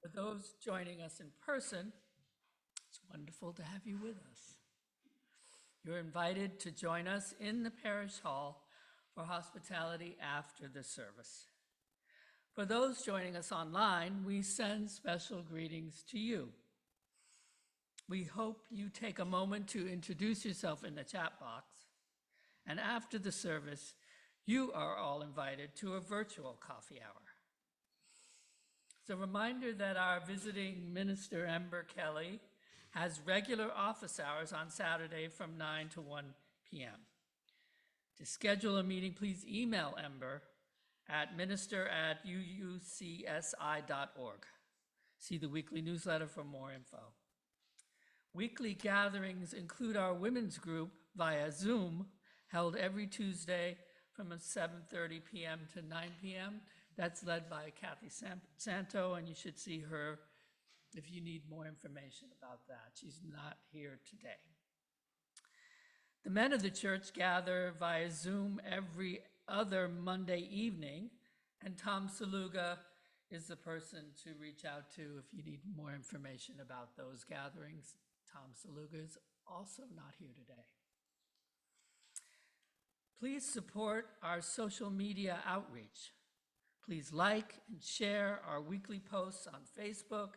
For those joining us in person, it's wonderful to have you with us. You're invited to join us in the parish hall for hospitality after the service. For those joining us online, we send special greetings to you. We hope you take a moment to introduce yourself in the chat box, and after the service, you are all invited to a virtual coffee hour. It's a reminder that our visiting Minister Ember Kelley has regular office hours on Saturday from 9 to 1 p.m. To schedule a meeting, please email Ember at minister@uucsi.org. See the weekly newsletter for more info. Weekly gatherings include our women's group via Zoom, held every Tuesday from 7:30 p.m. to 9 p.m. That's led by Kathy Santo, and you should see her if you need more information about that. She's not here today. The men of the church gather via Zoom every other Monday evening, and Tom Saluga is the person to reach out to if you need more information about those gatherings. Tom Saluga is also not here today. Please support our social media outreach. Please like and share our weekly posts on Facebook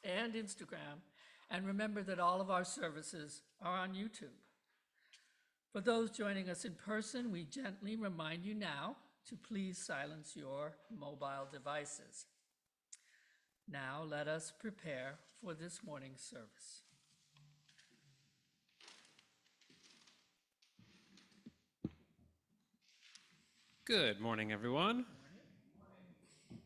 and Instagram, and remember that all of our services are on YouTube. For those joining us in person, we gently remind you now to please silence your mobile devices. Now let us prepare for this morning's service. Good morning, everyone.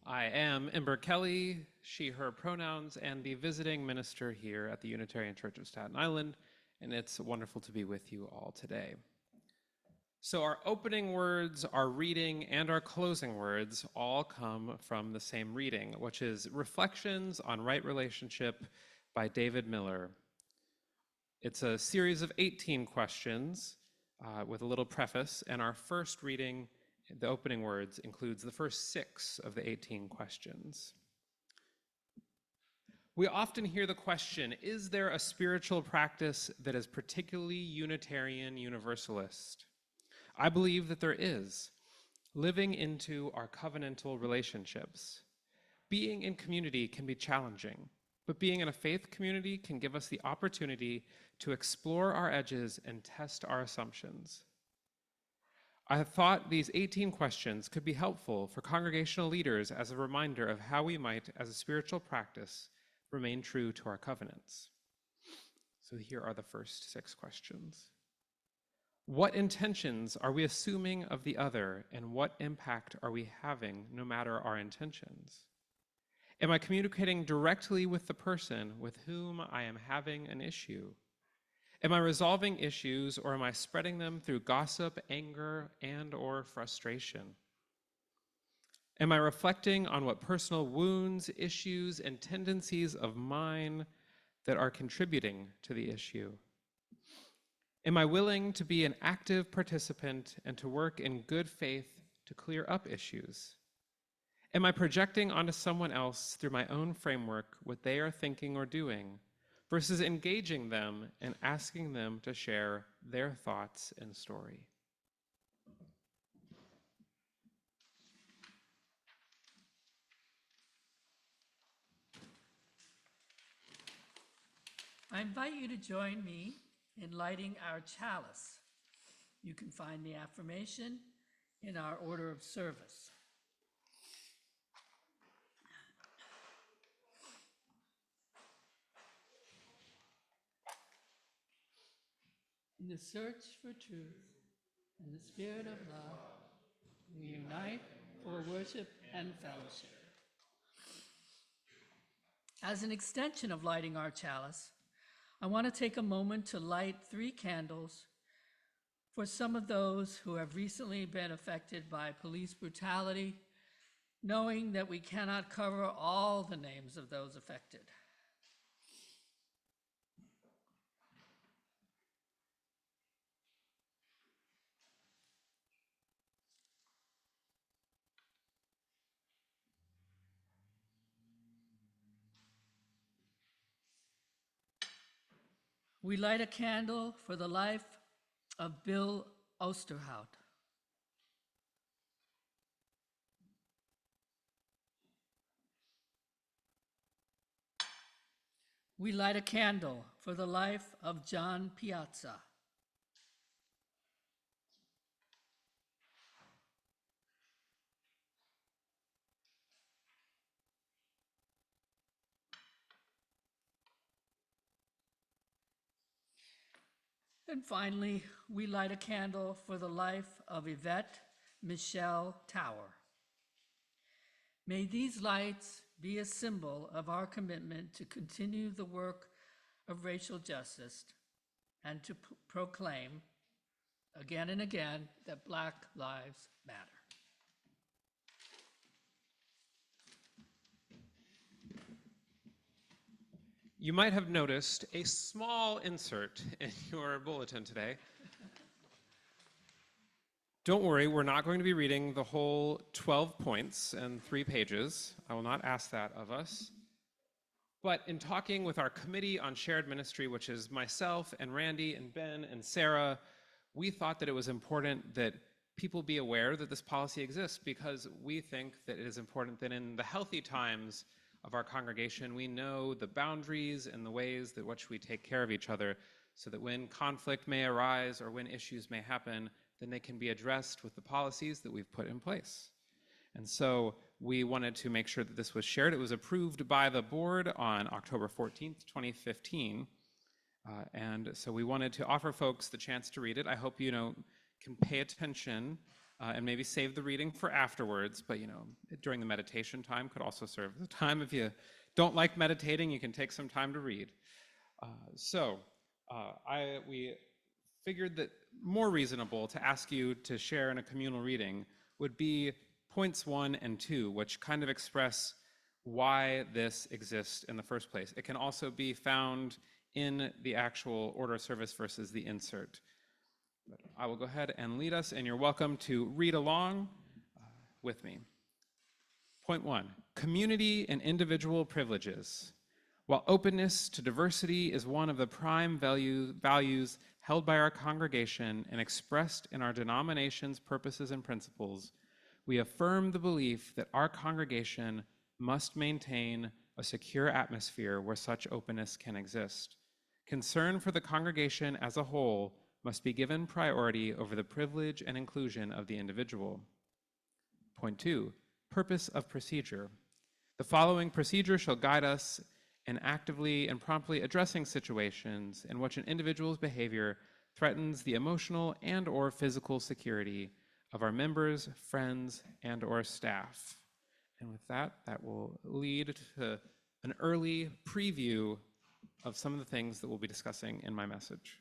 I am Ember Kelley, she, her pronouns, and the visiting minister here at the Unitarian Church of Staten Island, and it's wonderful to be with you all today. So our opening words, our reading, and our closing words all come from the same reading, which is Reflections on Right Relationship by David Miller. It's a series of 18 questions with a little preface, and our first reading, the opening words, includes the first 6 of the 18 questions. We often hear the question, is there a spiritual practice that is particularly Unitarian Universalist? I believe that there is. Living into our covenantal relationships. Being in community can be challenging, but being in a faith community can give us the opportunity to explore our edges and test our assumptions. I have thought these 18 questions could be helpful for congregational leaders as a reminder of how we might, as a spiritual practice, remain true to our covenants. So here are the first 6 questions. What intentions are we assuming of the other, and what impact are we having no matter our intentions? Am I communicating directly with the person with whom I am having an issue? Am I resolving issues, or am I spreading them through gossip, anger, and/or frustration? Am I reflecting on what personal wounds, issues, and tendencies of mine that are contributing to the issue? Am I willing to be an active participant and to work in good faith to clear up issues? Am I projecting onto someone else through my own framework what they are thinking or doing, versus engaging them and asking them to share their thoughts and story? I invite you to join me in lighting our chalice. You can find the affirmation in our order of service. In the search for truth and the spirit of love, we unite for worship and fellowship. As an extension of lighting our chalice, I want to take a moment to light 3 candles for some of those who have recently been affected by police brutality, knowing that we cannot cover all the names of those affected. We light a candle for the life of Bill Osterhout. We light a candle for the life of John Piazza. And finally, we light a candle for the life of Yvette Michelle Tower. May these lights be a symbol of our commitment to continue the work of racial justice and to proclaim again and again that Black lives matter. You might have noticed a small insert in your bulletin today. Don't worry, we're not going to be reading the whole 12 points and 3 pages. I will not ask that of us. But in talking with our committee on shared ministry, which is myself and Randy and Ben and Sarah, we thought that it was important that people be aware that this policy exists, because we think that it is important that in the healthy times of our congregation, we know the boundaries and the ways that which we take care of each other, so that when conflict may arise or when issues may happen, then they can be addressed with the policies that we've put in place. And so we wanted to make sure that this was shared. It was approved by the board on October 14th, 2015. And so we wanted to offer folks the chance to read it. I hope you can pay attention and maybe save the reading for afterwards, but during the meditation time could also serve as a time. If you don't like meditating, you can take some time to read. We figured that more reasonable to ask you to share in a communal reading would be points 1 and 2, which kind of express why this exists in the first place. It can also be found in the actual order of service versus the insert. But I will go ahead and lead us, and you're welcome to read along with me. Point 1, community and individual privileges. While openness to diversity is one of the prime values held by our congregation and expressed in our denomination's purposes and principles, we affirm the belief that our congregation must maintain a secure atmosphere where such openness can exist. Concern for the congregation as a whole must be given priority over the privilege and inclusion of the individual. Point 2, purpose of procedure. The following procedure shall guide us in actively and promptly addressing situations in which an individual's behavior threatens the emotional and/or physical security of our members, friends, and/or staff. And with that, that will lead to an early preview of some of the things that we'll be discussing in my message.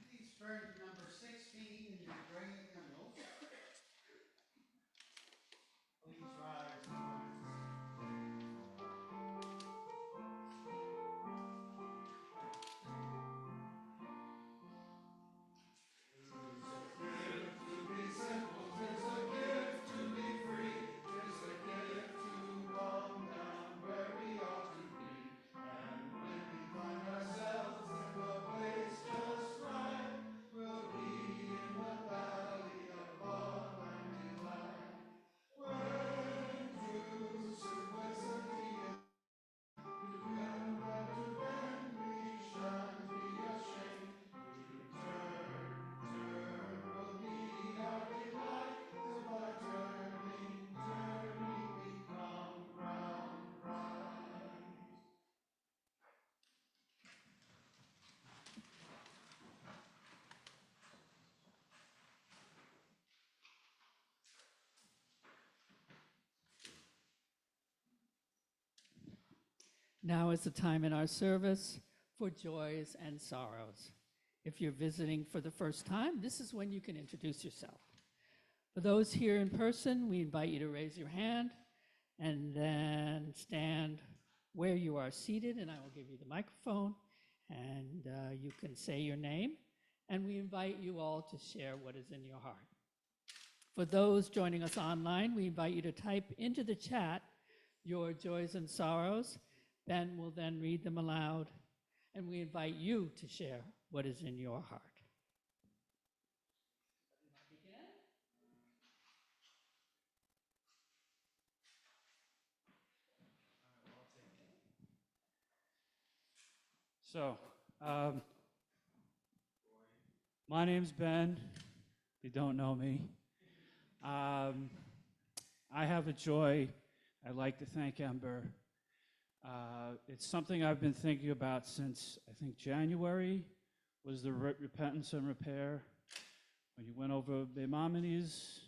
Please turn to number 16 in your gray hymnals. Please rise. Now is the time in our service for joys and sorrows. If you're visiting for the first time, this is when you can introduce yourself. For those here in person, we invite you to raise your hand and then stand where you are seated, and I will give you the microphone, and you can say your name, and we invite you all to share what is in your heart. For those joining us online, we invite you to type into the chat your joys and sorrows, Ben will then read them aloud, and we invite you to share what is in your heart. So, my name's Ben, if you don't know me. I have a joy. I'd like to thank Ember. It's something I've been thinking about since, I think, January was the repentance and repair, when you went over Maimonides.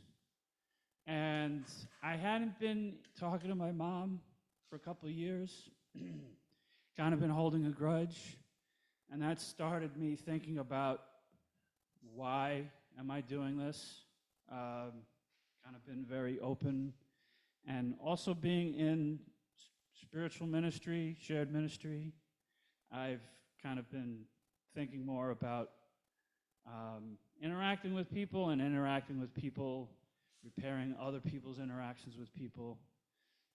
And I hadn't been talking to my mom for a couple of years, kind of been holding a grudge. And that started me thinking about, why am I doing this? Kind of been very open. And also being in spiritual ministry, shared ministry, I've kind of been thinking more about interacting with people and interacting with people, repairing other people's interactions with people.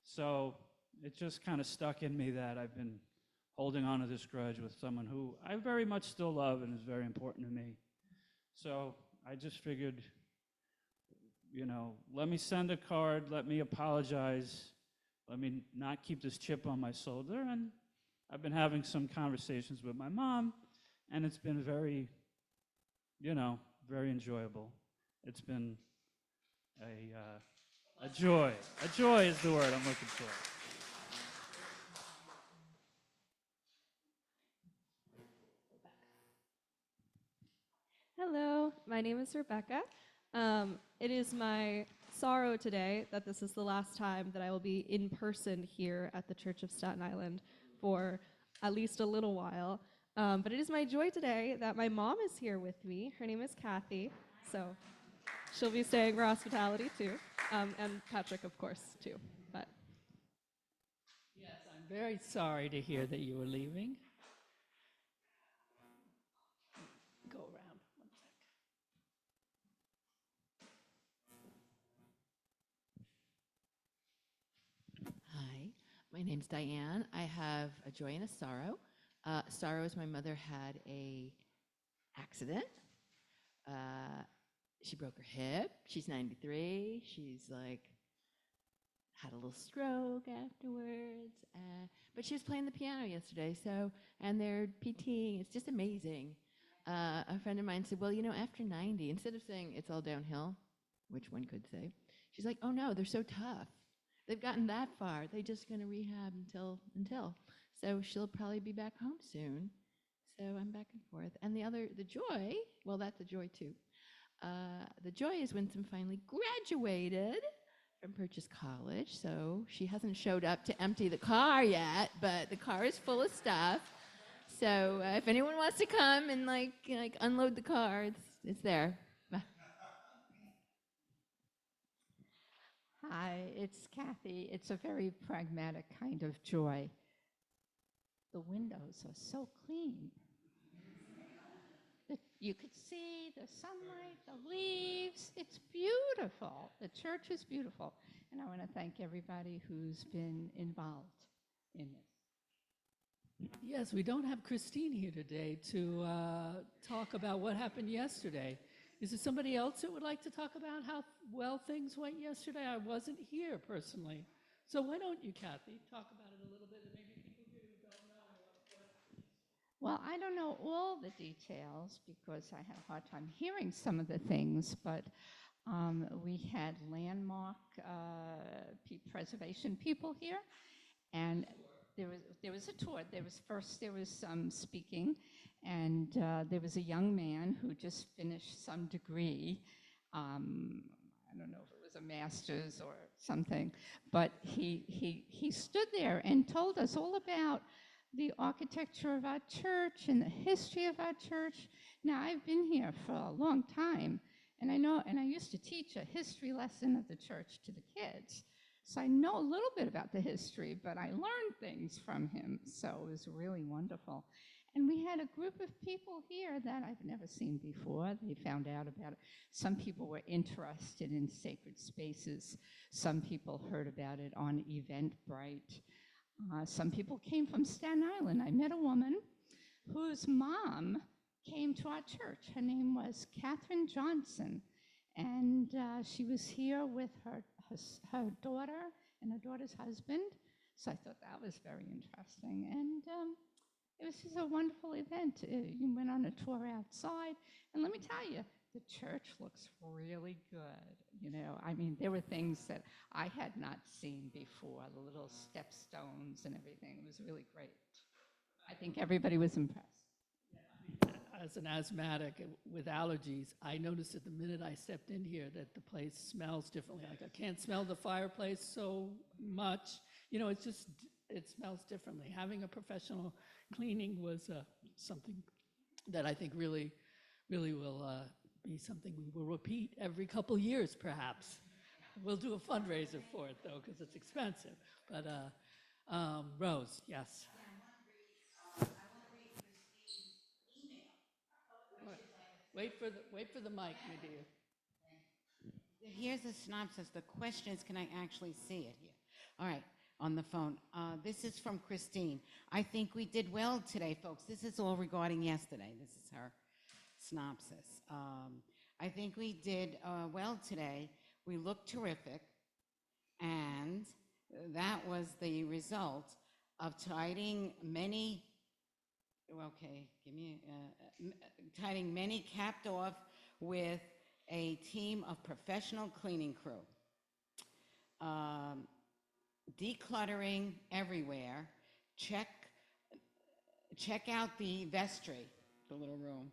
So it just kind of stuck in me that I've been holding on to this grudge with someone who I very much still love and is very important to me. So I just figured, you know, let me send a card, let me apologize, let me not keep this chip on my shoulder. And I've been having some conversations with my mom, and it's been very, you know, very enjoyable. It's been a joy. A joy is the word I'm looking for. Hello, my name is Rebecca. It is my sorrow today that this is the last time that I will be in person here at the Church of Staten Island for at least a little while. But it is my joy today that my mom is here with me. Her name is Kathy, so she'll be staying for hospitality too, and Patrick, of course, too. But Yes, I'm very sorry to hear that you were leaving. Go around 1 sec. Hi, my name's Diane. I have a joy and a sorrow. Sorrow is my mother had a accident. She broke her hip. She's 93. She's like had a little stroke afterwards. But she was playing the piano yesterday, and they're PTing. It's just amazing. A friend of mine said, well, you know, after 90, instead of saying it's all downhill, which one could say, she's like, oh no, they're so tough. They've gotten that far. They're just going to rehab until. So she'll probably be back home soon. So I'm back and forth. And the joy, well, that's a joy too. The joy is Winsome finally graduated from Purchase College. So she hasn't showed up to empty the car yet, but the car is full of stuff. So if anyone wants to come and like unload the car, it's there. Hi, it's Kathy. It's a very pragmatic kind of joy. The windows are so clean. You could see the sunlight, the leaves. It's beautiful. The church is beautiful. And I want to thank everybody who's been involved in this. Yes, we don't have Christine here today to talk about what happened yesterday. Is there somebody else that would like to talk about how well things went yesterday? I wasn't here personally. So why don't you, Kathy, talk about it a little bit, and maybe people here who don't know what. Well, I don't know all the details because I had a hard time hearing some of the things, but we had landmark preservation people here, and there was a tour. There was some speaking, and there was a young man who just finished some degree. I don't know if it was a master's or something, but he stood there and told us all about the architecture of our church and the history of our church. Now, I've been here for a long time, and I used to teach a history lesson of the church to the kids. So I know a little bit about the history, but I learned things from him, so it was really wonderful. And we had a group of people here that I've never seen before. They found out about it. Some people were interested in sacred spaces. Some people heard about it on Eventbrite. Some people came from Staten Island. I met a woman whose mom came to our church. Her name was Catherine Johnson, and she was here with her daughter and her daughter's husband. So I thought that was very interesting, and it was just a wonderful event. You went on a tour outside, and let me tell you, the church looks really good. You know, I mean, there were things that I had not seen before, the little step stones and everything. It was really great. I think everybody was impressed. As an asthmatic with allergies, I noticed at the minute I stepped in here that the place smells differently. Like I can't smell the fireplace so much. You know, it's just, it smells differently. Having a professional cleaning was something that I think really will be something we will repeat every couple years, perhaps. We'll do a fundraiser for it, though, because it's expensive. But Rose, yes. I want to read Christine's email. Wait for the mic, my dear. Here's a synopsis. The question is, can I actually see it here? All right, on the phone. This is from Christine. I think we did well today, folks. This is all regarding yesterday. This is her synopsis. I think we did well today. We looked terrific, and that was the result of tidying many, tidying many capped off with a team of professional cleaning crew. Decluttering everywhere. Check out the vestry, the little room.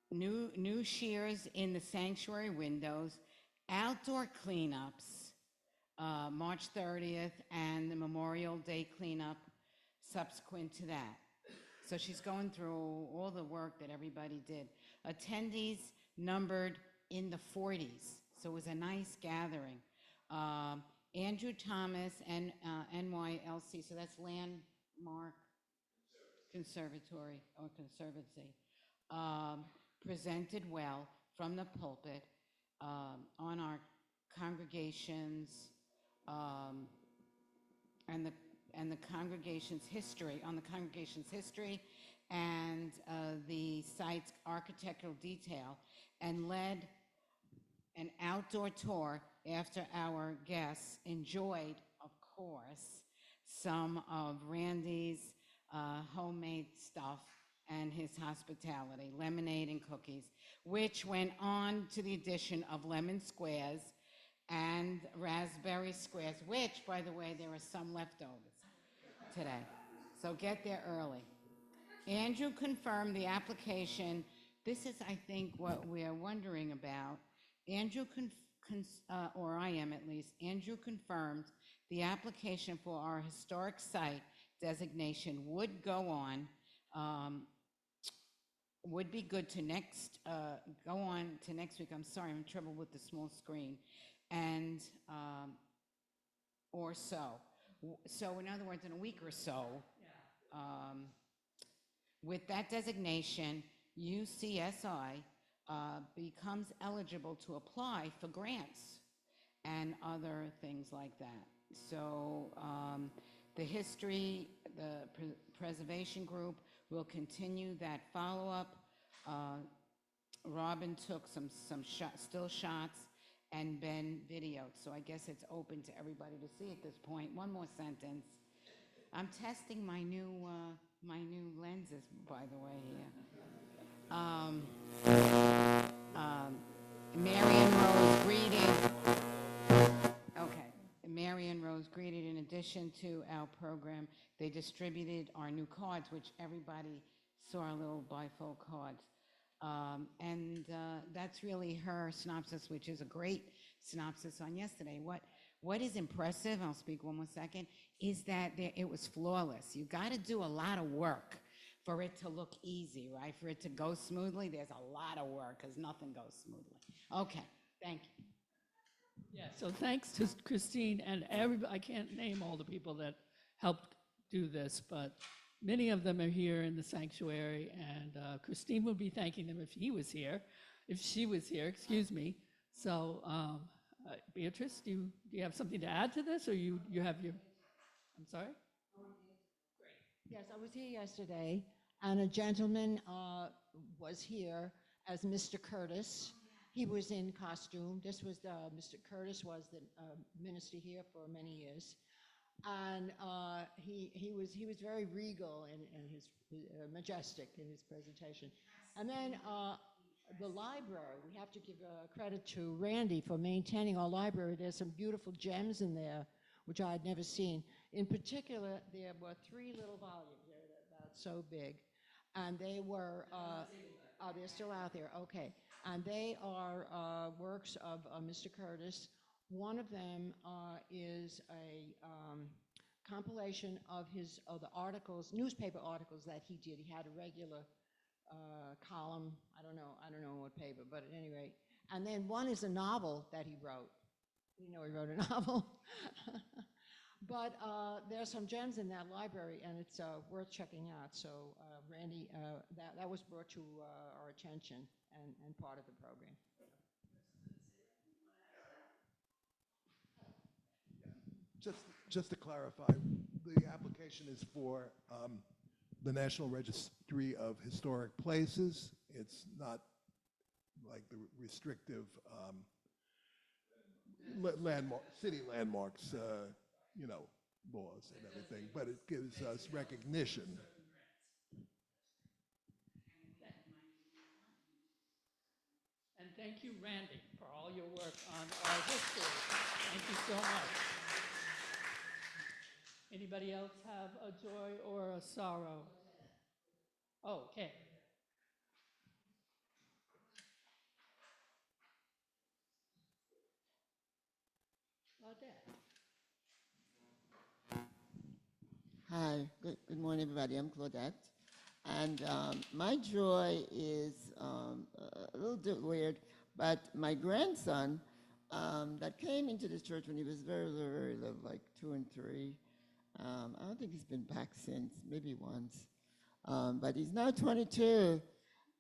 New shears in the sanctuary windows, outdoor cleanups, March 30th, and the Memorial Day cleanup subsequent to that. So she's going through all the work that everybody did. Attendees numbered in the 40s, so it was a nice gathering. Andrew Thomas and NYLC, so that's Landmark Conservatory or Conservancy, presented well from the pulpit on our congregations and the congregation's history, and the site's architectural detail, and led an outdoor tour after our guests enjoyed, of course, some of Randy's homemade stuff and his hospitality, lemonade and cookies, which went on to the addition of lemon squares and raspberry squares, which, by the way, there are some leftovers today. So get there early. Andrew confirmed the application. This is, I think, what we're wondering about. Andrew, or I am at least, Andrew confirmed the application for our historic site designation would go on, would be good to go on to next week. I'm sorry, I'm in trouble with the small screen. And, or so. So in other words, in a week or so, with that designation, UCSI becomes eligible to apply for grants and other things like that. So the preservation group will continue that follow-up. Robin took some still shots and Ben videoed. So I guess it's open to everybody to see at this point. One more sentence. I'm testing my new lenses, by the way, here. Marion Rose greeted. Okay. Marion Rose greeted. In addition to our program, they distributed our new cards, which everybody saw, our little bifold cards. And that's really her synopsis, which is a great synopsis on yesterday. What is impressive, I'll speak one more second, is that it was flawless. You got to do a lot of work for it to look easy, right? For it to go smoothly, there's a lot of work because nothing goes smoothly. Okay, thank you. Yeah, so thanks to Christine and everybody. I can't name all the people that helped do this, but many of them are here in the sanctuary, and Christine would be thanking them if she was here, excuse me. So Beatrice, do you have something to add to this, or you have your, I'm sorry? Yes, I was here yesterday, and a gentleman was here as Mr. Curtis. He was in costume. This was Mr. Curtis was the minister here for many years, and he was very regal and his majestic in his presentation. And then the library, we have to give credit to Randy for maintaining our library. There's some beautiful gems in there, which I had never seen. In particular, there were 3 little volumes. They're about so big. And they were, they're still out there, okay. And they are works of Mr. Curtis. One of them is a compilation of the articles, newspaper articles that he did. He had a regular column, I don't know what paper, but at any rate. And then one is a novel that he wrote. We know he wrote a novel. But there are some gems in that library, and it's worth checking out. So, Randy, that was brought to our attention and part of the program. Just to clarify, the application is for the National Registry of Historic Places. It's not like the restrictive city landmarks, laws and everything, but it gives us recognition. And thank you, Randy, for all your work on our history. Thank you so much. Anybody else have a joy or a sorrow? Oh, okay. Claudette. Hi, good morning, everybody. I'm Claudette. And my joy is a little bit weird, but my grandson that came into this church when he was very, very little, like 2 and 3, I don't think he's been back since, maybe once. But he's now 22,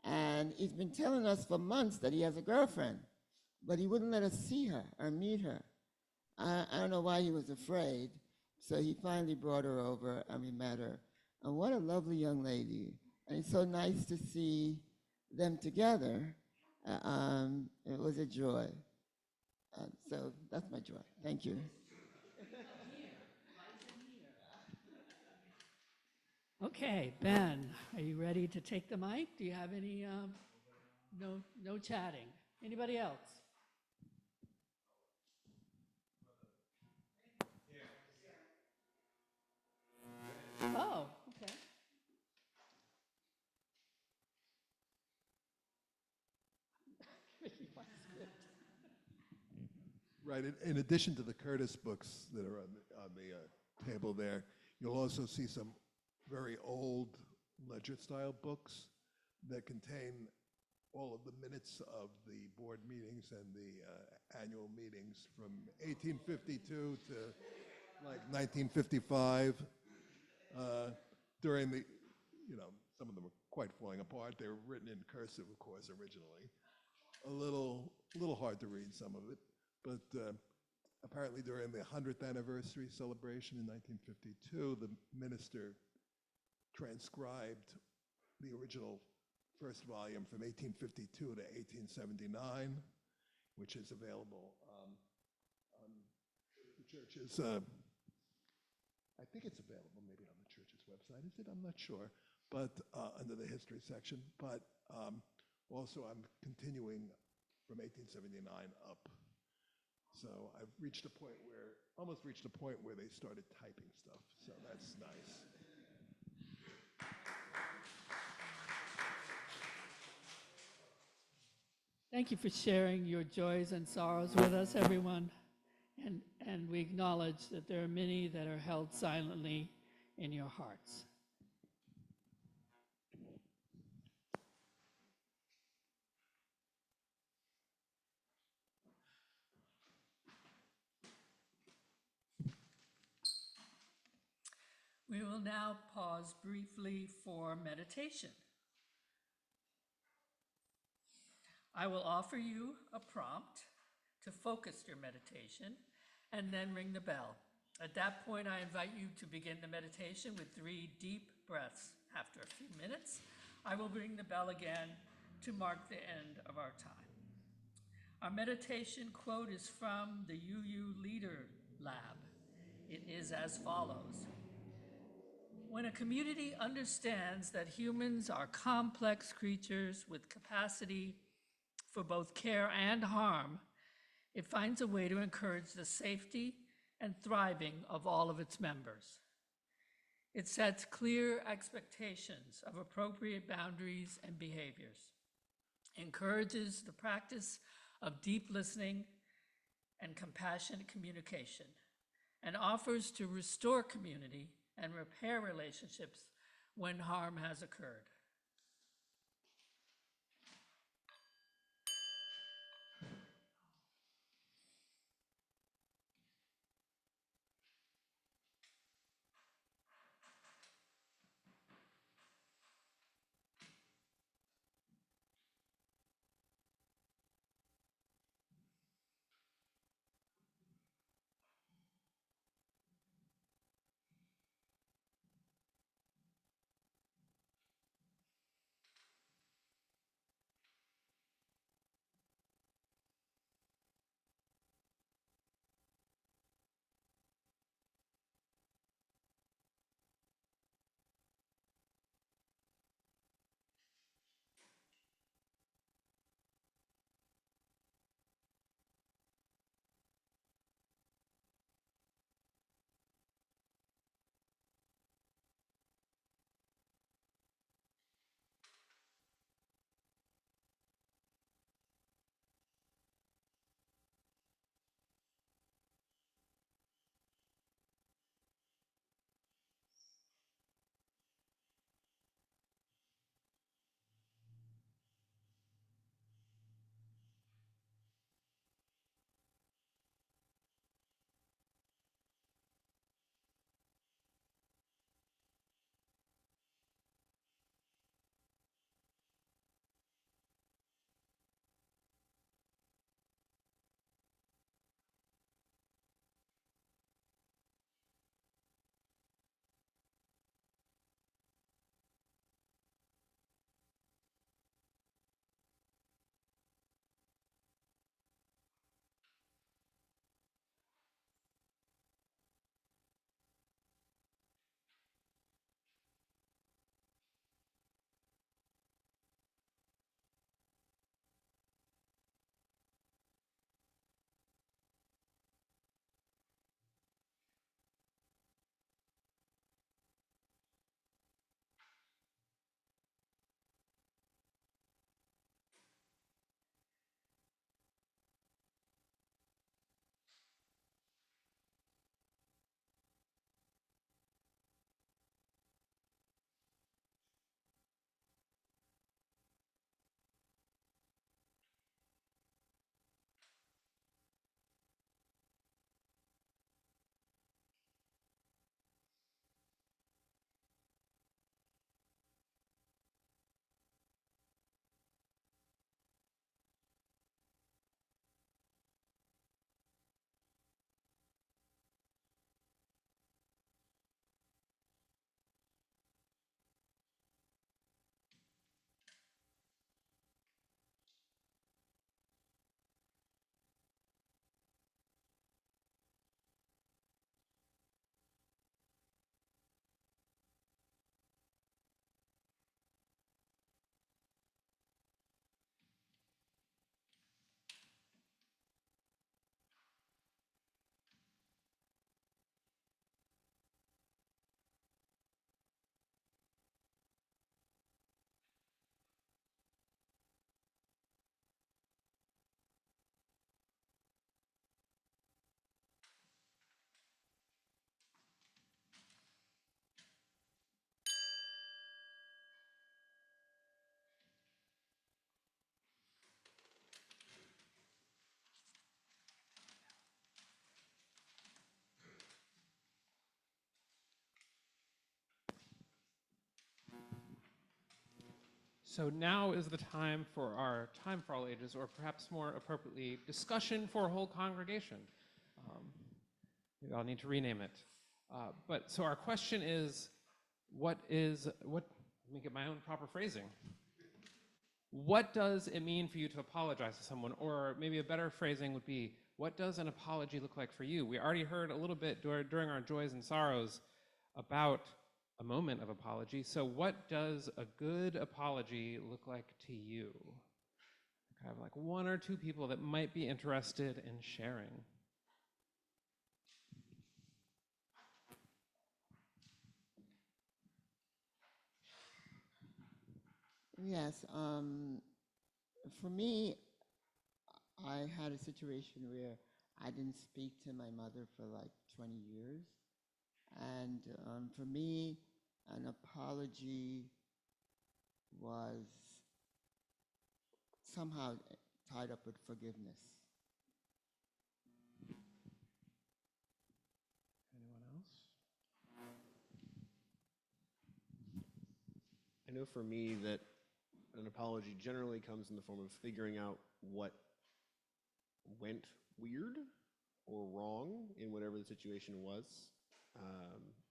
and he's been telling us for months that he has a girlfriend, but he wouldn't let us see her or meet her. I don't know why he was afraid. So he finally brought her over, and we met her. And what a lovely young lady. And it's so nice to see them together. It was a joy. So that's my joy. Thank you. Okay, Ben, are you ready to take the mic? Do you have any, no chatting? Anybody else? Oh, okay. Right. In addition to the Curtis books that are on the table there, you'll also see some very old ledger-style books that contain all of the minutes of the board meetings and the annual meetings from 1852 to like 1955. During the, some of them were quite falling apart. They were written in cursive, of course, originally. A little hard to read, some of it. But apparently during the 100th anniversary celebration in 1952, the minister transcribed the original first volume from 1852 to 1879, which is available on the church's, I think it's available maybe on the church's website, is it? I'm not sure, but under the history section. But also I'm continuing from 1879 up. So I've almost reached a point where they started typing stuff, so that's nice. Thank you for sharing your joys and sorrows with us, everyone. And we acknowledge that there are many that are held silently in your hearts. We will now pause briefly for meditation. I will offer you a prompt to focus your meditation, and then ring the bell. At that point, I invite you to begin the meditation with 3 deep breaths. After a few minutes, I will ring the bell again to mark the end of our time. Our meditation quote is from the UU Leader Lab. It is as follows. When a community understands that humans are complex creatures with capacity for both care and harm, it finds a way to encourage the safety and thriving of all of its members. It sets clear expectations of appropriate boundaries and behaviors, encourages the practice of deep listening and compassionate communication, and offers to restore community and repair relationships when harm has occurred. So now is the time for our Time for All Ages, or perhaps more appropriately, discussion for a whole congregation. Maybe I'll need to rename it. So our question is, let me get my own proper phrasing. What does it mean for you to apologize to someone? Or maybe a better phrasing would be, what does an apology look like for you? We already heard a little bit during our joys and sorrows about a moment of apology. So what does a good apology look like to you? I have like one or two people that might be interested in sharing. Yes, for me, I had a situation where I didn't speak to my mother for like 20 years. And for me, an apology was somehow tied up with forgiveness. Anyone else? I know for me that an apology generally comes in the form of figuring out what went weird or wrong in whatever the situation was,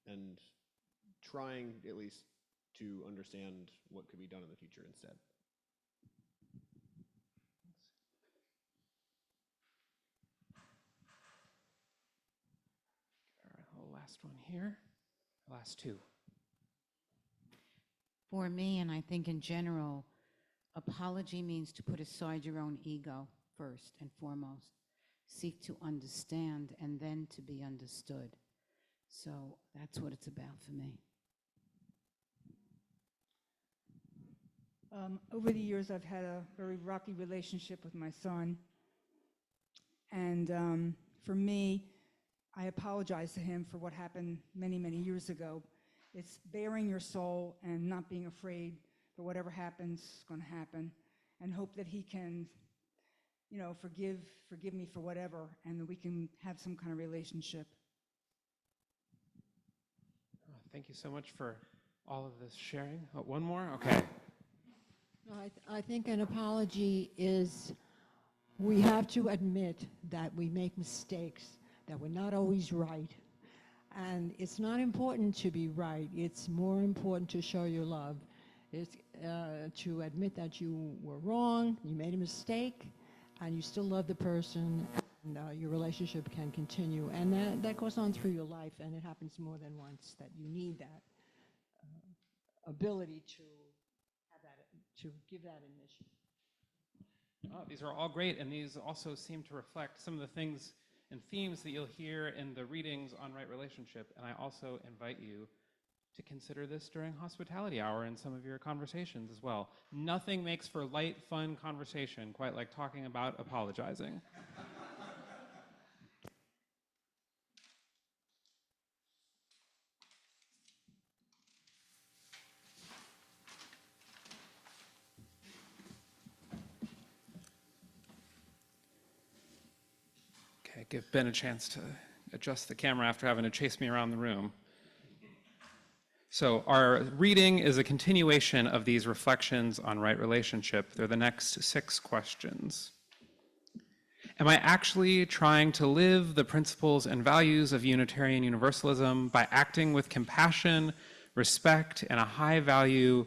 and trying at least to understand what could be done in the future instead. All right, last one here. Last two. For me, and I think in general, apology means to put aside your own ego first and foremost. Seek to understand and then to be understood. So that's what it's about for me. Over the years, I've had a very rocky relationship with my son. And for me, I apologize to him for what happened many, many years ago. It's bearing your soul and not being afraid that whatever happens is going to happen, and hope that he can, forgive me for whatever, and that we can have some kind of relationship. Thank you so much for all of this sharing. Oh, one more? Okay. No, I think an apology is, we have to admit that we make mistakes, that we're not always right. And it's not important to be right. It's more important to show your love. It's to admit that you were wrong, you made a mistake, and you still love the person, and your relationship can continue. And that goes on through your life, and it happens more than once, that you need that ability to have that, to give that admission. Oh, these are all great, and these also seem to reflect some of the things and themes that you'll hear in the readings on right relationship. And I also invite you to consider this during hospitality hour in some of your conversations as well. Nothing makes for light, fun conversation quite like talking about apologizing. Okay, give Ben a chance to adjust the camera after having to chase me around the room. So our reading is a continuation of these reflections on right relationship. They're the next 6 questions. Am I actually trying to live the principles and values of Unitarian Universalism by acting with compassion, respect, and a high value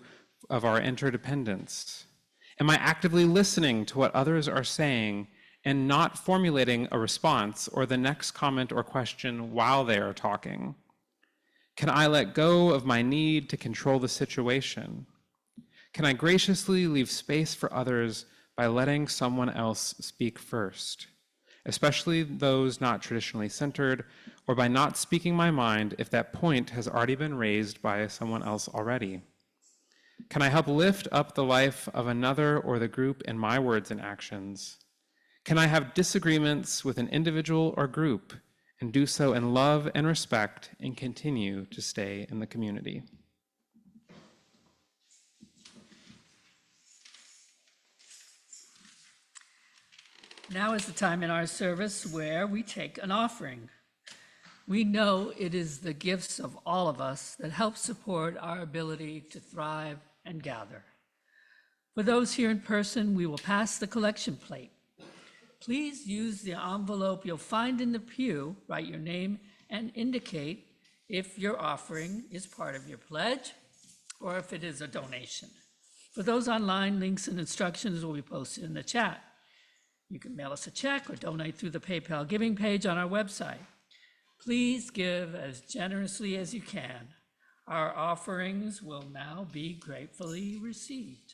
of our interdependence? Am I actively listening to what others are saying and not formulating a response or the next comment or question while they are talking? Can I let go of my need to control the situation? Can I graciously leave space for others by letting someone else speak first, especially those not traditionally centered, or by not speaking my mind if that point has already been raised by someone else already? Can I help lift up the life of another or the group in my words and actions? Can I have disagreements with an individual or group and do so in love and respect and continue to stay in the community? Now is the time in our service where we take an offering. We know it is the gifts of all of us that help support our ability to thrive and gather. For those here in person, we will pass the collection plate. Please use the envelope you'll find in the pew, write your name, and indicate if your offering is part of your pledge or if it is a donation. For those online, links and instructions will be posted in the chat. You can mail us a check or donate through the PayPal giving page on our website. Please give as generously as you can. Our offerings will now be gratefully received.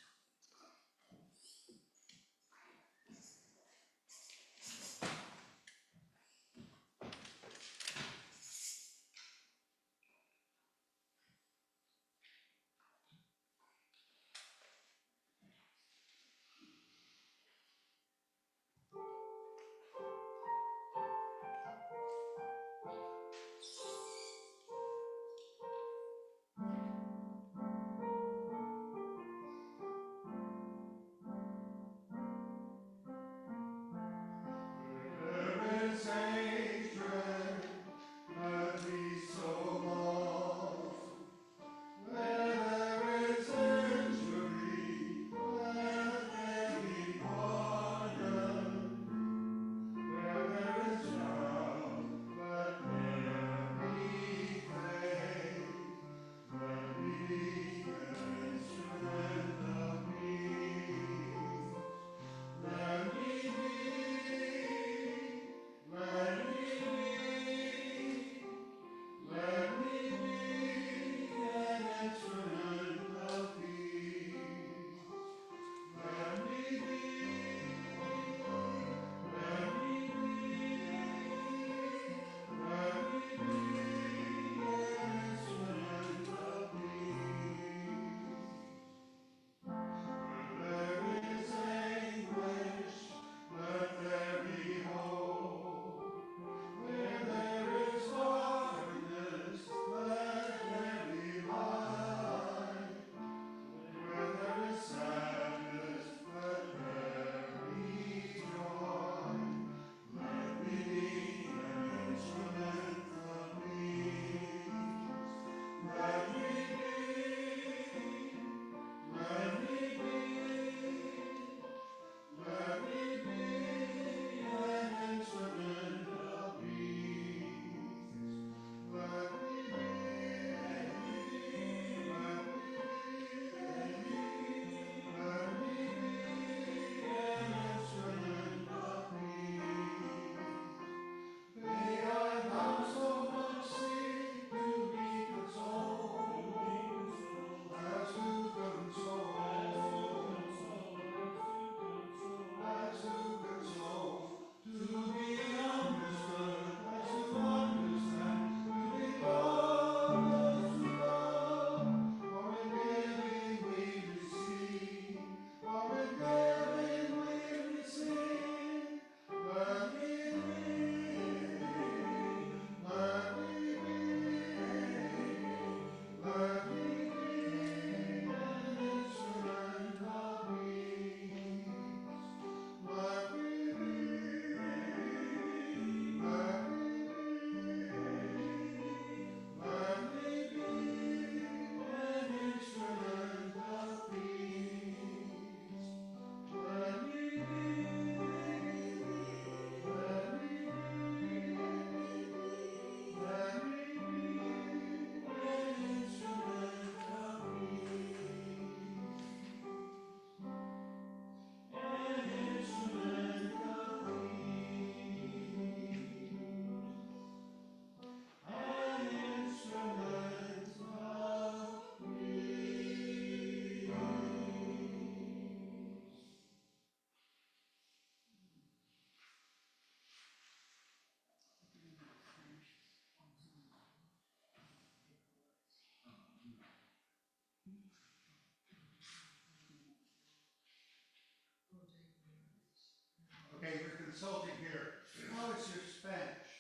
Okay, we're consulting here. How is your Spanish?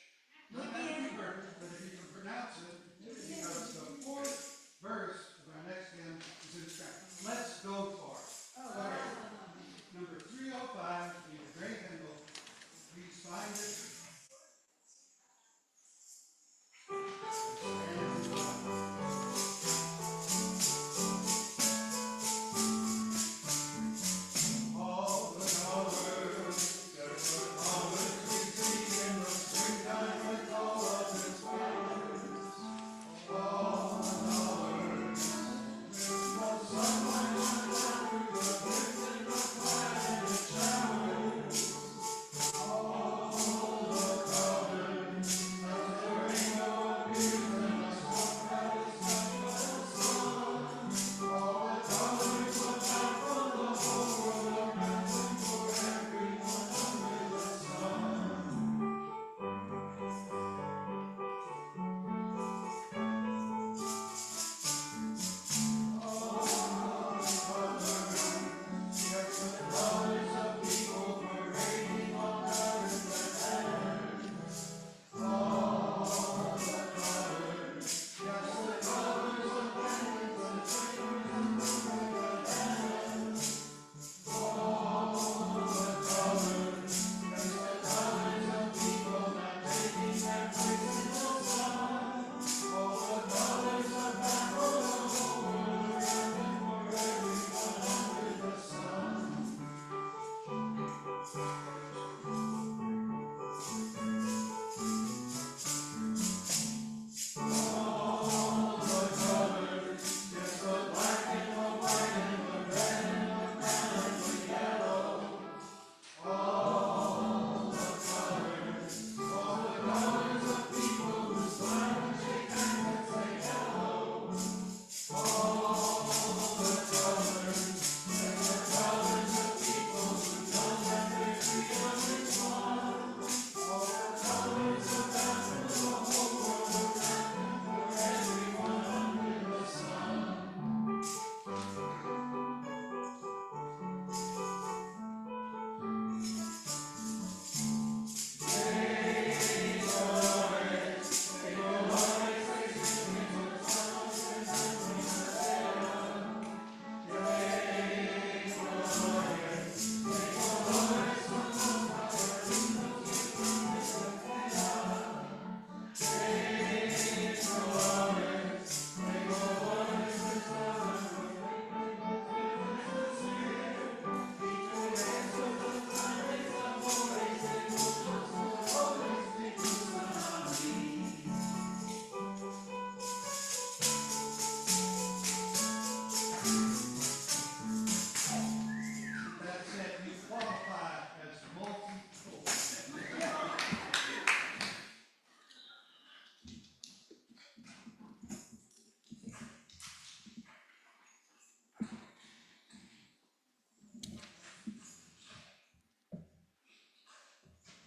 Not that to be perfect, but if you can pronounce it, because the fourth verse of our next hymn is in Spanish. Let's go for it. Okay. Number 305 in the Great Hymnal. Please find it. And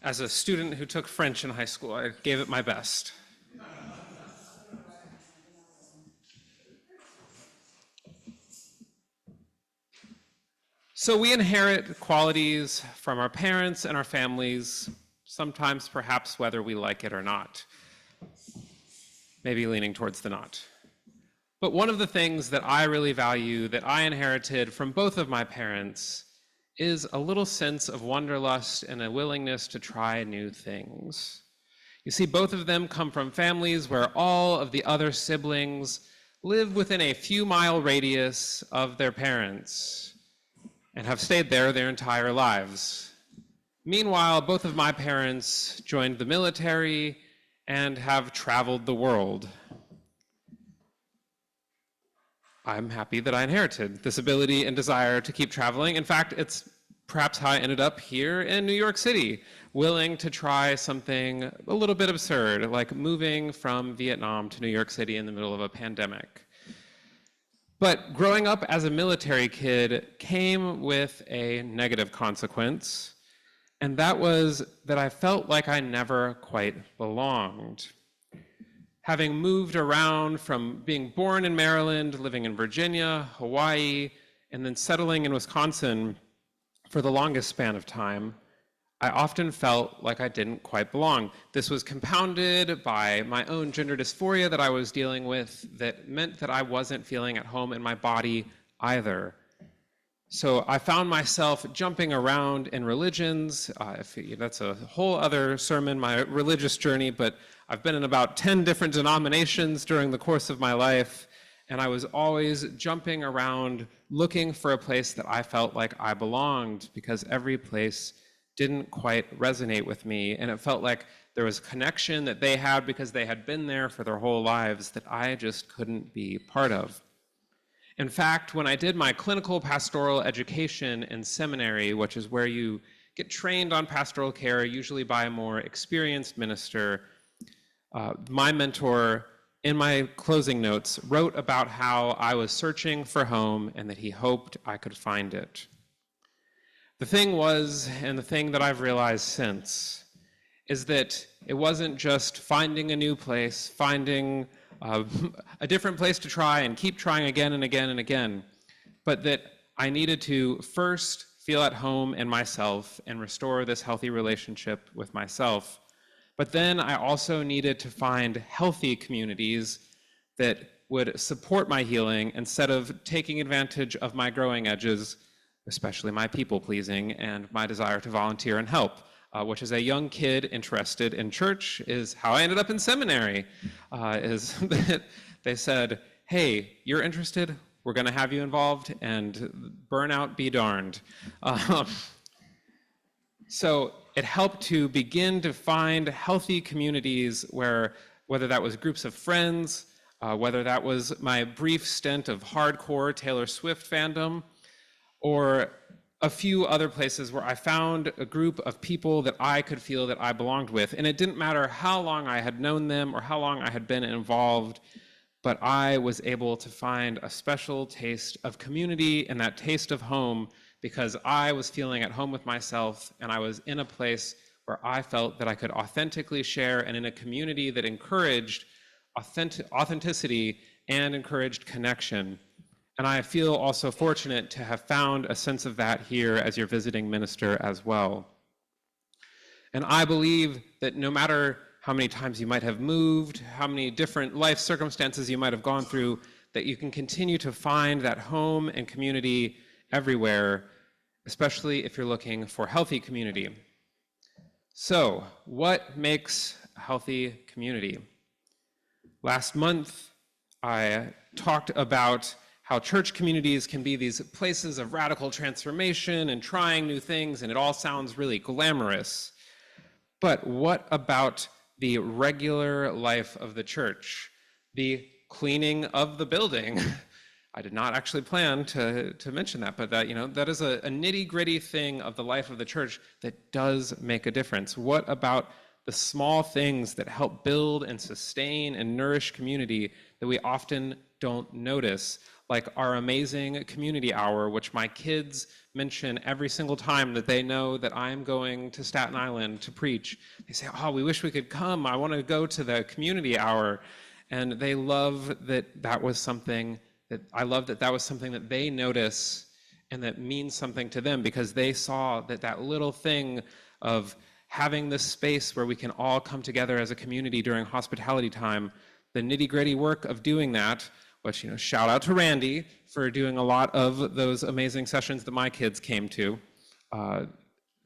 As a student who took French in high school, I gave it my best. So we inherit qualities from our parents and our families, sometimes perhaps whether we like it or not. Maybe leaning towards the not. But one of the things that I really value that I inherited from both of my parents is a little sense of wanderlust and a willingness to try new things. You see, both of them come from families where all of the other siblings live within a few mile radius of their parents and have stayed there their entire lives. Meanwhile, both of my parents joined the military and have traveled the world. I'm happy that I inherited this ability and desire to keep traveling. In fact, it's perhaps how I ended up here in New York City, willing to try something a little bit absurd, like moving from Vietnam to New York City in the middle of a pandemic. But growing up as a military kid came with a negative consequence, and that was that I felt like I never quite belonged. Having moved around from being born in Maryland, living in Virginia, Hawaii, and then settling in Wisconsin for the longest span of time, I often felt like I didn't quite belong. This was compounded by my own gender dysphoria that I was dealing with that meant that I wasn't feeling at home in my body either. So I found myself jumping around in religions. That's a whole other sermon, my religious journey, but I've been in about 10 different denominations during the course of my life, and I was always jumping around looking for a place that I felt like I belonged, because every place didn't quite resonate with me, and it felt like there was a connection that they had because they had been there for their whole lives that I just couldn't be part of. In fact, when I did my clinical pastoral education in seminary, which is where you get trained on pastoral care, usually by a more experienced minister, my mentor, in my closing notes, wrote about how I was searching for home and that he hoped I could find it. The thing was, and the thing that I've realized since, is that it wasn't just finding a new place, finding a different place to try and keep trying again and again and again, but that I needed to first feel at home in myself and restore this healthy relationship with myself. But then I also needed to find healthy communities that would support my healing instead of taking advantage of my growing edges, especially my people-pleasing and my desire to volunteer and help, which as a young kid interested in church is how I ended up in seminary, is that they said, hey, you're interested, we're gonna have you involved, and burnout be darned. So it helped to begin to find healthy communities where, whether that was groups of friends, whether that was my brief stint of hardcore Taylor Swift fandom, or a few other places where I found a group of people that I could feel that I belonged with. And it didn't matter how long I had known them or how long I had been involved, but I was able to find a special taste of community and that taste of home because I was feeling at home with myself and I was in a place where I felt that I could authentically share and in a community that encouraged authenticity and encouraged connection. And I feel also fortunate to have found a sense of that here as your visiting minister as well. And I believe that no matter how many times you might have moved, how many different life circumstances you might have gone through, that you can continue to find that home and community everywhere, especially if you're looking for healthy community. So, what makes a healthy community? Last month, I talked about how church communities can be these places of radical transformation and trying new things, and it all sounds really glamorous. But what about the regular life of the church? The cleaning of the building. I did not actually plan to mention that, but that is a nitty-gritty thing of the life of the church that does make a difference. What about the small things that help build and sustain and nourish community that we often don't notice? like our amazing community hour, which my kids mention every single time that they know that I'm going to Staten Island to preach. They say, oh, we wish we could come. I want to go to the community hour. And they love that that was something that, I love that that was something that they notice and that means something to them, because they saw that that little thing of having this space where we can all come together as a community during hospitality time, the nitty-gritty work of doing that, which, you know, shout out to Randy for doing a lot of those amazing sessions that my kids came to.